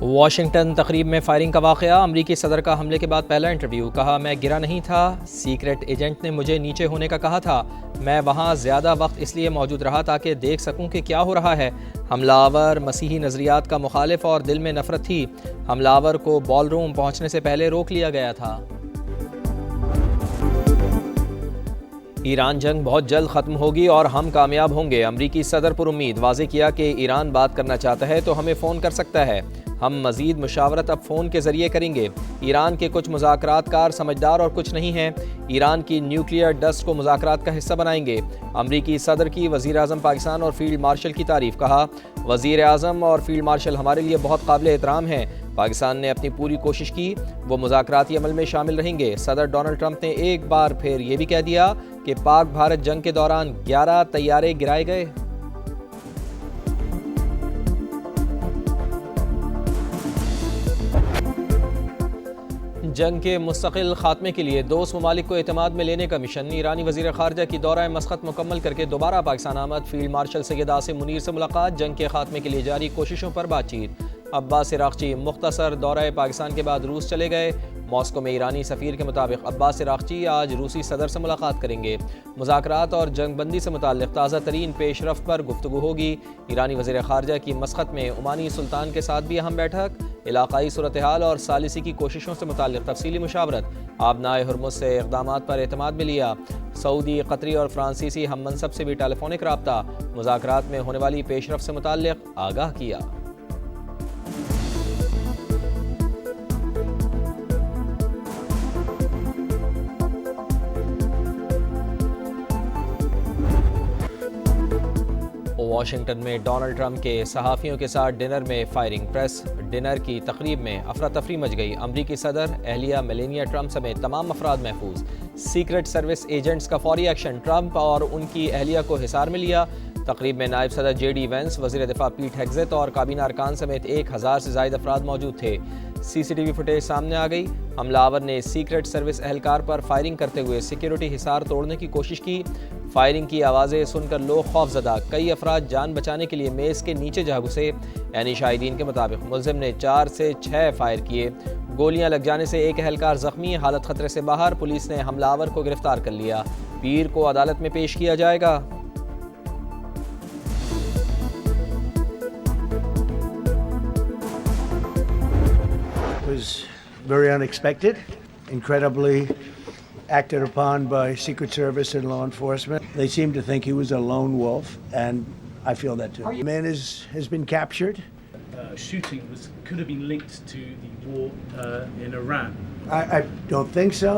Washington تقریب میں firing کا واقعہ، امریکی صدر کا حملے کے بعد پہلا انٹرویو، کہا میں گرا نہیں تھا، سیکرٹ ایجنٹ نے مجھے نیچے ہونے کا کہا تھا، میں وہاں زیادہ وقت اس لیے موجود رہا تاکہ دیکھ سکوں کہ کیا ہو رہا ہے۔ حملہ آور مسیحی نظریات کا مخالف اور دل میں نفرت تھی، حملہ آور کو بال روم پہنچنے سے پہلے روک لیا گیا تھا۔ ایران جنگ بہت جلد ختم ہوگی اور ہم کامیاب ہوں گے، امریکی صدر پر امید، واضح کیا کہ ایران بات کرنا چاہتا ہے تو ہمیں فون کر سکتا ہے، ہم مزید مشاورت اب فون کے ذریعے کریں گے۔ ایران کے کچھ مذاکرات کار سمجھدار اور کچھ نہیں ہیں، ایران کی نیوکلیئر ڈسٹ کو مذاکرات کا حصہ بنائیں گے۔ امریکی صدر کی وزیر اعظم پاکستان اور فیلڈ مارشل کی تعریف، کہا وزیر اعظم اور فیلڈ مارشل ہمارے لیے بہت قابل احترام ہیں، پاکستان نے اپنی پوری کوشش کی، وہ مذاکراتی عمل میں شامل رہیں گے۔ صدر ڈونلڈ ٹرمپ نے ایک بار پھر یہ بھی کہہ دیا کہ پاک بھارت جنگ کے دوران 11 طیارے گرائے گئے۔ جنگ کے مستقل خاتمے کے لیے دوست ممالک کو اعتماد میں لینے کا مشن، ایرانی وزیر خارجہ کی دورہ مسقط مکمل کر کے دوبارہ پاکستان آمد، فیلڈ مارشل سید عاصم منیر سے ملاقات، جنگ کے خاتمے کے لیے جاری کوششوں پر بات چیت۔ عباس عراقچی مختصر دورہ پاکستان کے بعد روس چلے گئے، ماسکو میں ایرانی سفیر کے مطابق عباس عراقچی آج روسی صدر سے ملاقات کریں گے، مذاکرات اور جنگ بندی سے متعلق تازہ ترین پیش رفت پر گفتگو ہوگی۔ ایرانی وزیر خارجہ کی مسقط میں عمانی سلطان کے ساتھ بھی اہم بیٹھک، علاقائی صورتحال اور ثالثی کی کوششوں سے متعلق تفصیلی مشاورت، آبنائے ہرمز سے اقدامات پر اعتماد میں لیا، سعودی، قطری اور فرانسیسی ہم منصب سے بھی ٹیلی فونک رابطہ، مذاکرات میں ہونے والی پیش رفت سے متعلق آگاہ کیا۔ واشنگٹن میں ڈونلڈ ٹرمپ کے صحافیوں کے ساتھ ڈنر میں فائرنگ، پریس ڈنر کی تقریب میں افراتفری مچ گئی، امریکی صدر، اہلیہ میلینیا ٹرمپ سمیت تمام افراد محفوظ، سیکرٹ سروس ایجنٹس کا فوری ایکشن، ٹرمپ اور ان کی اہلیہ کو حصار میں لیا۔ تقریب میں نائب صدر جے ڈی وینس، وزیر دفاع پیٹ ہیگزت اور کابینہ ارکان سمیت 1000 سے زائد افراد موجود تھے۔ سی سی ٹی وی فوٹیج سامنے آ گئی، حملہ آور نے سیکرٹ سروس اہلکار پر فائرنگ کرتے ہوئے سیکیورٹی حصار توڑنے کی کوشش کی، فائرنگ کی آوازیں سن کر لوگ خوف زدہ، کئی افراد جان بچانے کے لیے میز کے نیچے جا گھسے۔ عینی شاہدین کے مطابق ملزم نے 4 سے 6 فائر کیے، گولیاں لگ جانے سے ایک اہلکار زخمی، حالت خطرے سے باہر، پولیس نے حملہ آور کو گرفتار کر لیا، پیر کو عدالت میں پیش کیا جائے گا۔ Was very unexpected, incredibly acted upon by Secret Service and law enforcement. They seem to think he was a lone wolf, and I feel that too. The man has been captured. Shooting could have been linked to the war in Iran. I don't think so.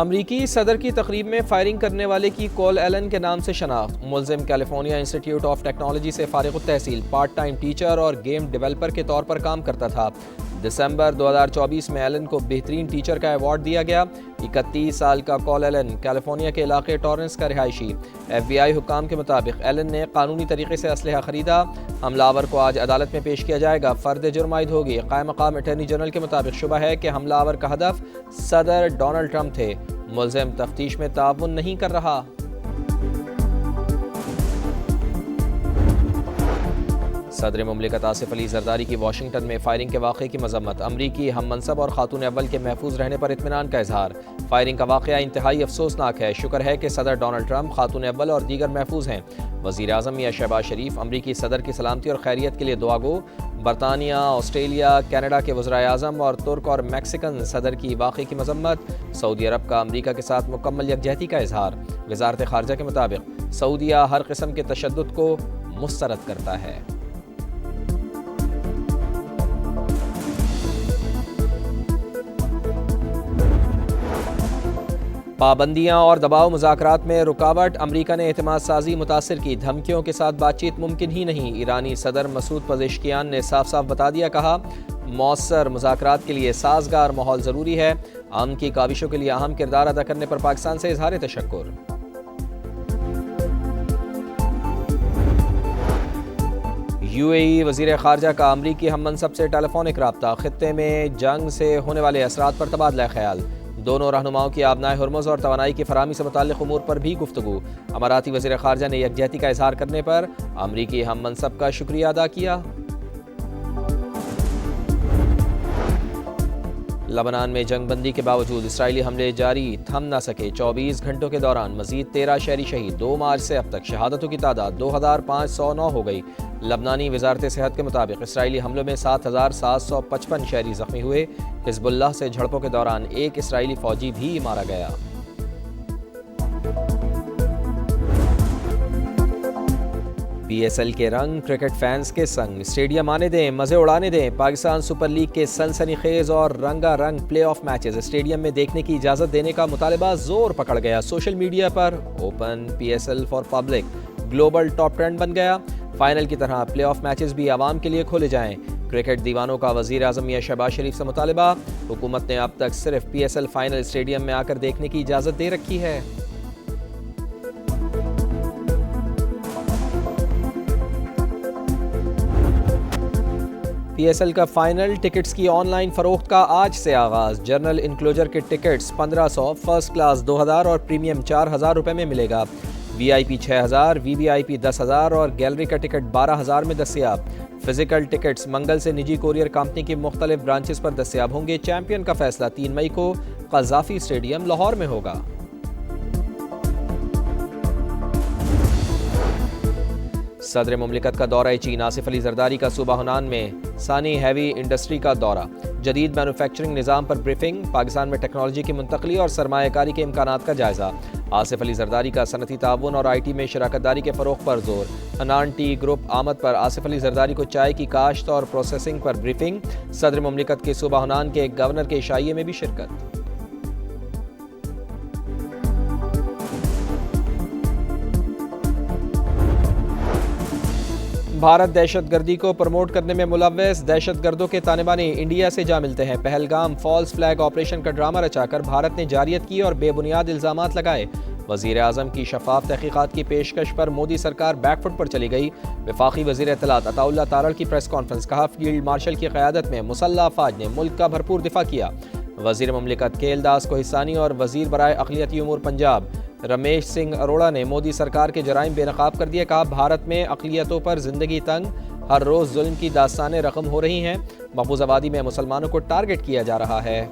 امریکی صدر کی تقریب میں firing کرنے والے کی کول Alan کے نام سے شناخت، ملزم کیلیفورنیا انسٹیٹیوٹ آف ٹیکنالوجی سے فارغ التحصیل، پارٹ ٹائم ٹیچر اور گیم ڈیولپر کے طور پر کام کرتا تھا۔ دسمبر 2024 میں ایلن کو بہترین ٹیچر کا ایوارڈ دیا گیا۔ 31 سال کا کول ایلن کیلیفورنیا کے علاقے ٹورنس کا رہائشی، ایف بی آئی حکام کے مطابق ایلن نے قانونی طریقے سے اسلحہ خریدا۔ حملہ آور کو آج عدالت میں پیش کیا جائے گا، فرد جرم عائد ہوگی۔ قائم مقام اٹارنی جنرل کے مطابق شبہ ہے کہ حملہ آور کا ہدف صدر ڈونلڈ ٹرمپ تھے، ملزم تفتیش میں تعاون نہیں کر رہا۔ صدر مملکت آصف علی زرداری کی واشنگٹن میں فائرنگ کے واقعے کی مذمت، امریکی ہم منصب اور خاتون اول کے محفوظ رہنے پر اطمینان کا اظہار، فائرنگ کا واقعہ انتہائی افسوسناک ہے، شکر ہے کہ صدر ڈونلڈ ٹرمپ، خاتون اول اور دیگر محفوظ ہیں۔ وزیر اعظم میاں شہباز شریف امریکی صدر کی سلامتی اور خیریت کے لیے دعا گو، برطانیہ، آسٹریلیا، کینیڈا کے وزرائے اعظم اور ترک اور میکسیکن صدر کی واقعے کی مذمت، سعودی عرب کا امریکہ کے ساتھ مکمل یکجہتی کا اظہار، وزارت خارجہ کے مطابق سعودیہ ہر قسم کے تشدد کو مسترد کرتا ہے۔ پابندیاں اور دباؤ مذاکرات میں رکاوٹ، امریکہ نے اعتماد سازی متاثر کی، دھمکیوں کے ساتھ بات چیت ممکن ہی نہیں، ایرانی صدر مسعود پزشکیان نے صاف صاف بتا دیا، کہا مؤثر مذاکرات کے لیے سازگار ماحول ضروری ہے، امن کی کاوشوں کے لیے اہم کردار ادا کرنے پر پاکستان سے اظہار تشکر۔ یو اے ای وزیر خارجہ کا امریکی ہم منصب سے ٹیلی فونک رابطہ، خطے میں جنگ سے ہونے والے اثرات پر تبادلہ خیال، دونوں رہنماؤں کی آبنائے ہرمز اور توانائی کی فراہمی سے متعلق امور پر بھی گفتگو، اماراتی وزیر خارجہ نے یکجہتی کا اظہار کرنے پر امریکی ہم منصب کا شکریہ ادا کیا۔ لبنان میں جنگ بندی کے باوجود اسرائیلی حملے جاری تھم نہ سکے 24 گھنٹوں کے دوران مزید 13 شہری شہید 2 مارچ سے اب تک شہادتوں کی تعداد 2509 ہو گئی لبنانی وزارت صحت کے مطابق اسرائیلی حملوں میں 7755 شہری زخمی ہوئے حزب اللہ سے جھڑپوں کے دوران ایک اسرائیلی فوجی بھی مارا گیا پی ایس ایل کے رنگ کرکٹ فینس کے سنگ اسٹیڈیم آنے دیں مزے اڑانے دیں پاکستان سپر لیگ کے سنسنی خیز اور رنگا رنگ پلے آف میچز اسٹیڈیم میں دیکھنے کی اجازت دینے کا مطالبہ زور پکڑ گیا سوشل میڈیا پر open P S L for public global top trend بن گیا فائنل کی طرح پلے آف میچز بھی عوام کے لیے کھولے جائیں کرکٹ دیوانوں کا وزیر اعظم میاں شہباز شریف سے مطالبہ حکومت نے اب تک صرف پی ایس ایل فائنل اسٹیڈیم میں آ کر دیکھنے کی اجازت دے رکھی ہے پی ایس ایل کا فائنل ٹکٹس کی آن لائن فروخت کا آج سے آغاز جنرل انکلوجر کے ٹکٹس 1500 فرسٹ کلاس 2000 اور پریمیم 4000 روپے میں ملے گا وی آئی پی 6000 وی وی آئی پی 10000 اور گیلری کا ٹکٹ 12000 میں دستیاب فزیکل ٹکٹس منگل سے نجی کوریئر کمپنی کی مختلف برانچز پر دستیاب ہوں گے چیمپئن کا فیصلہ 3 مئی کو قذافی اسٹیڈیم لاہور میں ہوگا صدر مملکت کا دورہ چین آصف علی زرداری کا صوبہ ہنان میں ثانی ہیوی انڈسٹری کا دورہ جدید مینوفیکچرنگ نظام پر بریفنگ پاکستان میں ٹیکنالوجی کی منتقلی اور سرمایہ کاری کے امکانات کا جائزہ آصف علی زرداری کا صنعتی تعاون اور آئی ٹی میں شراکت داری کے فروغ پر زور ہنان ٹی گروپ آمد پر آصف علی زرداری کو چائے کی کاشت اور پروسیسنگ پر بریفنگ صدر مملکت کے صوبہ ہنان کے گورنر کے عشائیے میں بھی شرکت بھارت دہشت گردی کو پروموٹ کرنے میں ملوث دہشت گردوں کے تانے بانے انڈیا سے جا ملتے ہیں پہلگام فالس فلیگ آپریشن کا ڈرامہ رچا کر بھارت نے جاریت کی اور بے بنیاد الزامات لگائے وزیر اعظم کی شفاف تحقیقات کی پیشکش پر مودی سرکار بیک فٹ پر چلی گئی وفاقی وزیر اطلاعات عطا اللہ تارڑ کی پریس کانفرنس کہا فیلڈ مارشل کی قیادت میں مسلح افواج نے ملک کا بھرپور دفاع کیا وزیر مملکت کیل داس کوہستانی اور وزیر برائے اقلیتی امور پنجاب رمیش سنگھ اروڑا نے مودی سرکار کے جرائم بے نقاب کر دیے کہا بھارت میں اقلیتوں پر زندگی تنگ ہر روز ظلم کی داستانیں رقم ہو رہی ہیں محفوظ آبادی میں مسلمانوں کو ٹارگٹ کیا جا رہا ہے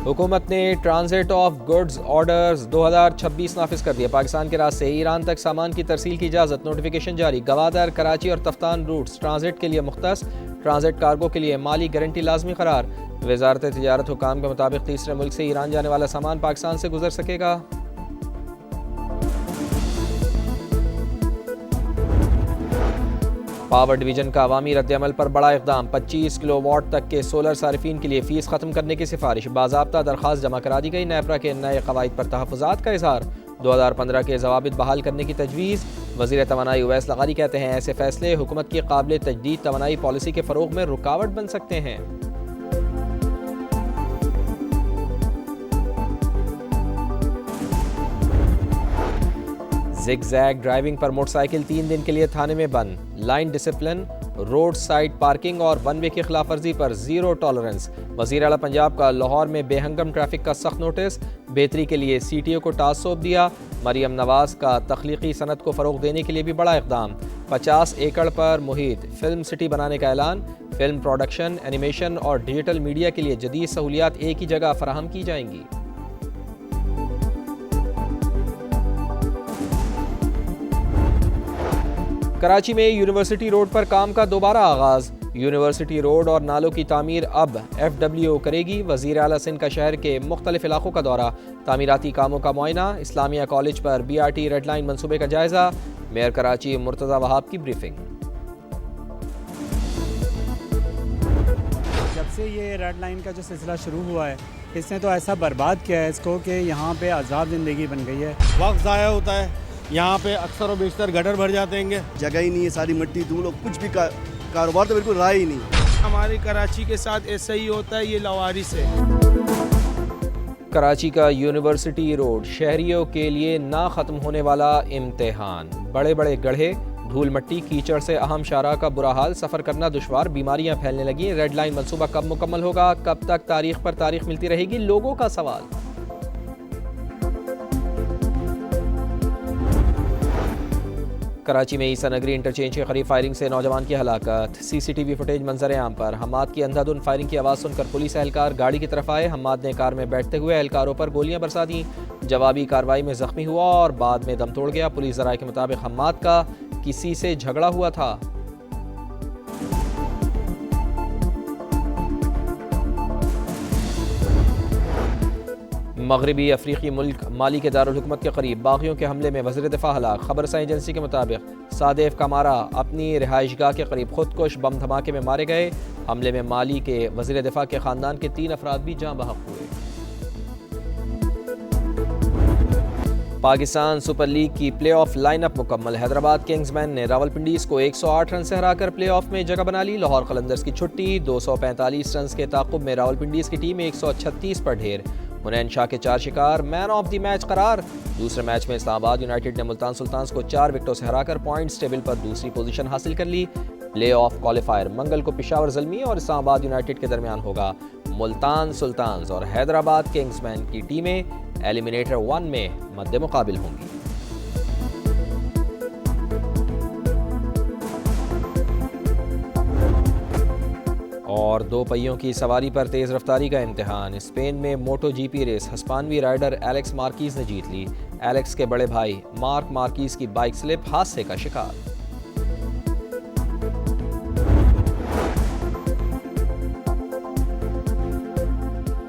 حکومت نے ٹرانزٹ آف گڈز آرڈرز 2026 نافذ کر دیا پاکستان کے راستے ایران تک سامان کی ترسیل کی اجازت نوٹیفیکیشن جاری گوادر کراچی اور تفتان روٹس ٹرانزٹ کے لیے مختص ٹرانزٹ کارگو کے لیے مالی گارنٹی لازمی قرار وزارت تجارت حکام کے مطابق تیسرے ملک سے ایران جانے والا سامان پاکستان سے گزر سکے گا پاور ڈویژن کا عوامی رد عمل پر بڑا اقدام 25 کلو واٹ تک کے سولر صارفین کے لیے فیس ختم کرنے کی سفارش باضابطہ درخواست جمع کرا دی گئی نیپرا کے نئے قواعد پر تحفظات کا اظہار 2015 کے ضوابط بحال کرنے کی تجویز وزیر توانائی اویس لغاری کہتے ہیں ایسے فیصلے حکومت کی قابل تجدید توانائی پالیسی کے فروغ میں رکاوٹ بن سکتے ہیں زگ زیگ ڈرائیونگ پر موٹر سائیکل 3 دن کے لیے تھانے میں بند line discipline road side parking اور ون وے کی خلاف ورزی پر زیرو ٹالرنس وزیر اعلیٰ پنجاب کا لاہور میں بے ہنگم ٹریفک کا سخت نوٹس بہتری کے لیے سی ٹی او کو ٹاسک سونپ دیا مریم نواز کا تخلیقی صنعت کو فروغ دینے کے لیے بھی بڑا اقدام 50 ایکڑ پر محیط فلم سٹی بنانے کا اعلان فلم پروڈکشن اینیمیشن اور ڈیجیٹل میڈیا کے لیے جدید سہولیات ایک ہی جگہ فراہم کی جائیں گی کراچی میں یونیورسٹی روڈ پر کام کا دوبارہ آغاز یونیورسٹی روڈ اور نالوں کی تعمیر اب ایف ڈبلیو کرے گی وزیر اعلیٰ سندھ کا شہر کے مختلف علاقوں کا دورہ تعمیراتی کاموں کا معائنہ اسلامیہ کالج پر B R T red line منصوبے کا جائزہ میئر کراچی مرتضی وہاب کی بریفنگ جب سے یہ ریڈ لائن کا جو سلسلہ شروع ہوا ہے اس نے تو ایسا برباد کیا ہے اس کو کہ یہاں پہ عذاب زندگی بن گئی ہے وقت ضائع ہوتا ہے یہاں پہ اکثر و بیشتر گٹر بھر جاتے ہیں جگہ ہی نہیں ہے ساری مٹی دھول اور کچھ بھی کاروبار تو بالکل رہا ہی نہیں ہماری کراچی کے ساتھ ایسا ہی ہوتا ہے یہ لوارث ہے کراچی کا یونیورسٹی روڈ شہریوں کے لیے نہ ختم ہونے والا امتحان بڑے بڑے گڑھے دھول مٹی کیچڑ سے اہم شاہراہ کا برا حال سفر کرنا دشوار بیماریاں پھیلنے لگیں ریڈ لائن منصوبہ کب مکمل ہوگا کب تک تاریخ پر تاریخ ملتی رہے گی لوگوں کا سوال کراچی میں عیسیٰ نگری انٹرچینج کے قریب فائرنگ سے نوجوان کی ہلاکت، سی سی ٹی وی فوٹیج منظر عام پر۔ حماد کی اندھا دھند فائرنگ کی آواز سن کر پولیس اہلکار گاڑی کی طرف آئے، حماد نے کار میں بیٹھتے ہوئے اہلکاروں پر گولیاں برسا دیں، جوابی کارروائی میں زخمی ہوا اور بعد میں دم توڑ گیا۔ پولیس ذرائع کے مطابق حماد کا کسی سے جھگڑا ہوا تھا۔ مغربی افریقی ملک مالی کے دارالحکومت کے قریب باغیوں کے حملے میں وزیر دفاع ہلاک، خبر رساں ایجنسی کے مطابق صادیف کامارا اپنی رہائش گاہ کے قریب خودکش بم دھماکے میں مارے گئے۔ حملے میں مالی کے وزیر دفاع کے خاندان کے 3 افراد بھی جاں بحق ہوئے۔ پاکستان سپر لیگ کی پلے آف لائن اپ مکمل، حیدرآباد کنگز مین نے راولپنڈیز کو 108 رن سے ہرا کر پلے آف میں جگہ بنا لی۔ لاہور قلندرز کی چھٹی، 245 رنز کے تعاقب میں راولپنڈیز کی ٹیم 136 پر ڈھیر۔ منین شاہ کے 4 شکار، مین آف دی میچ قرار۔ دوسرے میچ میں اسلام آباد یونائیٹڈ نے ملتان سلطانز کو 4 وکٹوں سے ہرا کر پوائنٹس ٹیبل پر دوسری پوزیشن حاصل کر لی۔ پلے آف کوالیفائر منگل کو پشاور زلمی اور اسلام آباد یونائیٹڈ کے درمیان ہوگا۔ ملتان سلطانز اور حیدرآباد کنگز مین کی ٹیمیں ایلیمینیٹر 1 میں مد مقابل ہوں گی۔ اور 2 پہیوں کی سواری پر تیز رفتاری کا امتحان، اسپین میں موٹو جی پی ریس ہسپانوی رائیڈر ایلیکس مارکیز نے جیت لی۔ ایلیکس کے بڑے بھائی مارک مارکیز کی بائک سلپ، حادثے کا شکار۔